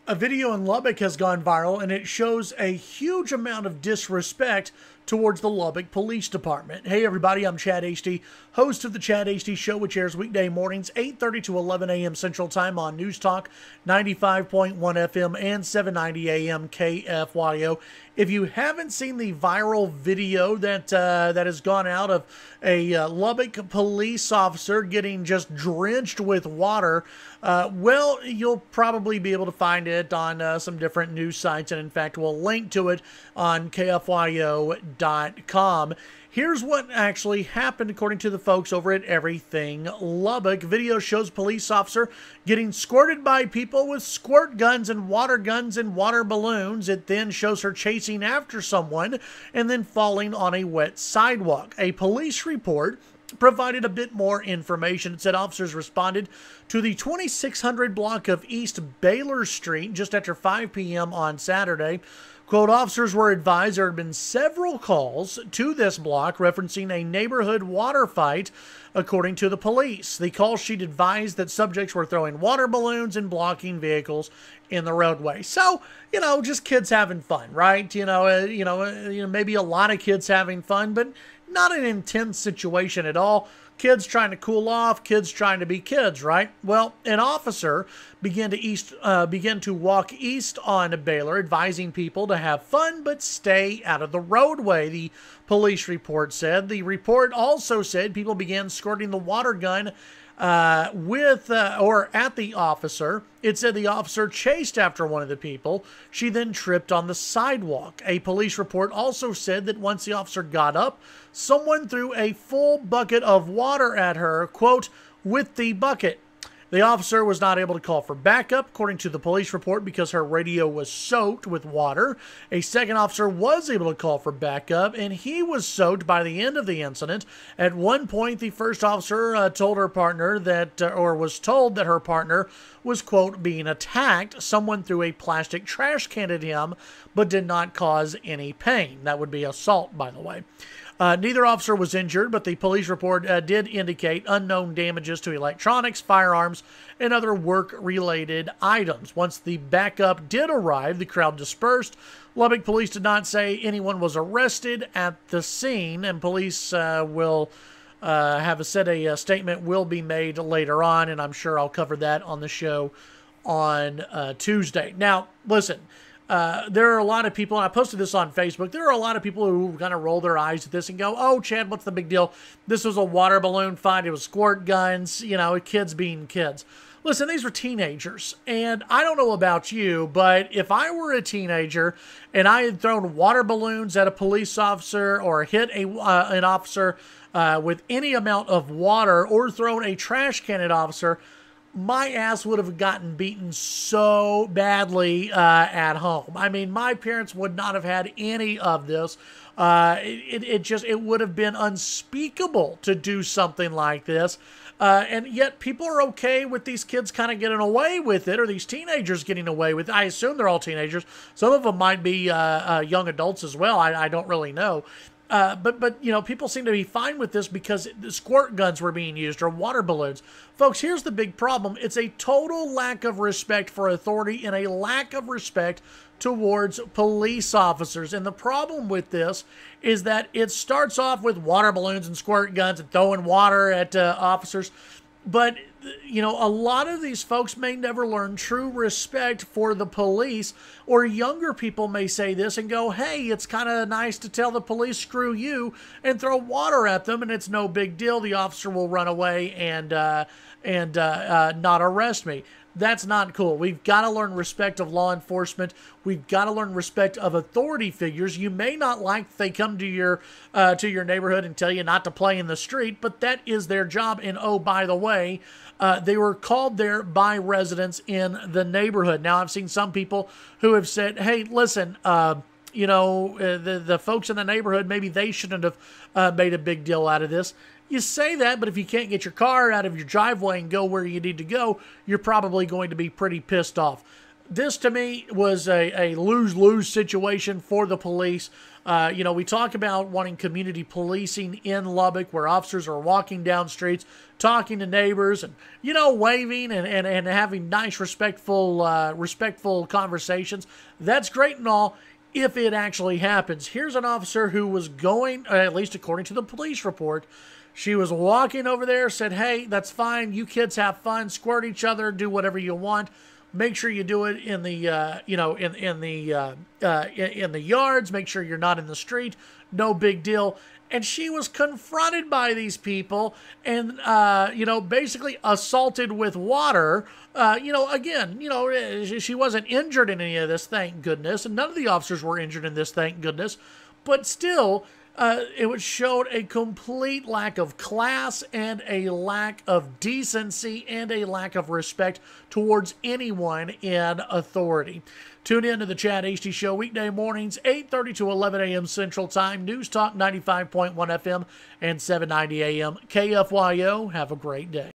A video in Lubbock has gone viral, and it shows a huge amount of disrespect towards the Lubbock Police Department. Hey everybody, I'm Chad Hasty, host of the Chad Hasty Show, which airs weekday mornings 8:30 to 11 a.m. Central Time on News Talk 95.1 FM and 790 AM KFYO. If you haven't seen the viral video that has gone out of a Lubbock police officer getting just drenched with water, well, you'll probably be able to find it on some different news sites, and in fact, we'll link to it on KFYO.com. Here's what actually happened according to the folks over at Everything Lubbock. Video shows police officer getting squirted by people with squirt guns and water balloons. It then shows her chasing after someone and then falling on a wet sidewalk. A police report provided a bit more information. It said officers responded to the 2600 block of East Baylor Street just after 5 p.m. on Saturday. Quote, officers were advised there had been several calls to this block referencing a neighborhood water fight, according to the police. The call sheet advised that subjects were throwing water balloons and blocking vehicles in the roadway. So, just kids having fun, right? Maybe a lot of kids having fun, but not an intense situation at all. Kids trying to cool off, kids trying to be kids, right? Well, an officer began to walk east on Baylor, advising people to have fun but stay out of the roadway, the police report said. The report also said people began squirting the water gun at the officer. It said the officer chased after one of the people. She then tripped on the sidewalk. A police report also said that once the officer got up, someone threw a full bucket of water at her, quote, with the bucket. The officer was not able to call for backup, according to the police report, because her radio was soaked with water. A second officer was able to call for backup, and he was soaked by the end of the incident. At one point, the first officer told her partner was told that her partner was, quote, being attacked. Someone threw a plastic trash can at him, but did not cause any pain. That would be assault, by the way. Neither officer was injured, but the police report did indicate unknown damages to electronics, firearms, and other work-related items. Once the backup did arrive, the crowd dispersed. Lubbock police did not say anyone was arrested at the scene, and police will have said a statement will be made later on, and I'm sure I'll cover that on the show on Tuesday. Now, listen. There are a lot of people, and I posted this on Facebook, there are a lot of people who kind of roll their eyes at this and go, oh, Chad, what's the big deal? This was a water balloon fight. It was squirt guns, kids being kids. Listen, these were teenagers, and I don't know about you, but if I were a teenager and I had thrown water balloons at a police officer or hit an officer with any amount of water or thrown a trash can at an officer, my ass would have gotten beaten so badly at home. I mean, my parents would not have had any of this. It would have been unspeakable to do something like this. And yet people are okay with these kids kind of getting away with it, or these teenagers getting away with it. I assume they're all teenagers. Some of them might be young adults as well. I don't really know. But people seem to be fine with this because the squirt guns were being used, or water balloons. Folks, here's the big problem. It's a total lack of respect for authority and a lack of respect towards police officers. And the problem with this is that it starts off with water balloons and squirt guns and throwing water at officers. But, a lot of these folks may never learn true respect for the police, or younger people may say this and go, hey, it's kind of nice to tell the police, screw you, and throw water at them, and it's no big deal. The officer will run away and not arrest me. That's not cool. We've got to learn respect of law enforcement. We've got to learn respect of authority figures. You may not like if they come to your neighborhood and tell you not to play in the street, but that is their job. And oh, by the way, they were called there by residents in the neighborhood. Now, I've seen some people who have said, hey, listen, the folks in the neighborhood, maybe they shouldn't have made a big deal out of this. You say that, but if you can't get your car out of your driveway and go where you need to go, you're probably going to be pretty pissed off. this to me was a lose-lose situation for the police. You know, we talk about wanting community policing in Lubbock where officers are walking down streets, talking to neighbors and, you know, waving and having nice, respectful conversations. That's great and all if it actually happens. Here's an officer who was going, at least according to the police report, she was walking over there, said, hey, that's fine. You kids have fun, squirt each other, do whatever you want. Make sure you do it in the, you know, in the yards. Make sure you're not in the street. No big deal. And she was confronted by these people and, you know, basically assaulted with water. You know, again, you know, she wasn't injured in any of this, thank goodness. And none of the officers were injured in this, thank goodness. But still, it showed a complete lack of class and a lack of decency and a lack of respect towards anyone in authority. Tune in to the Chad Hasty Show weekday mornings, 8:30 to 11 a.m. Central Time. News Talk 95.1 FM and 790 AM KFYO. Have a great day.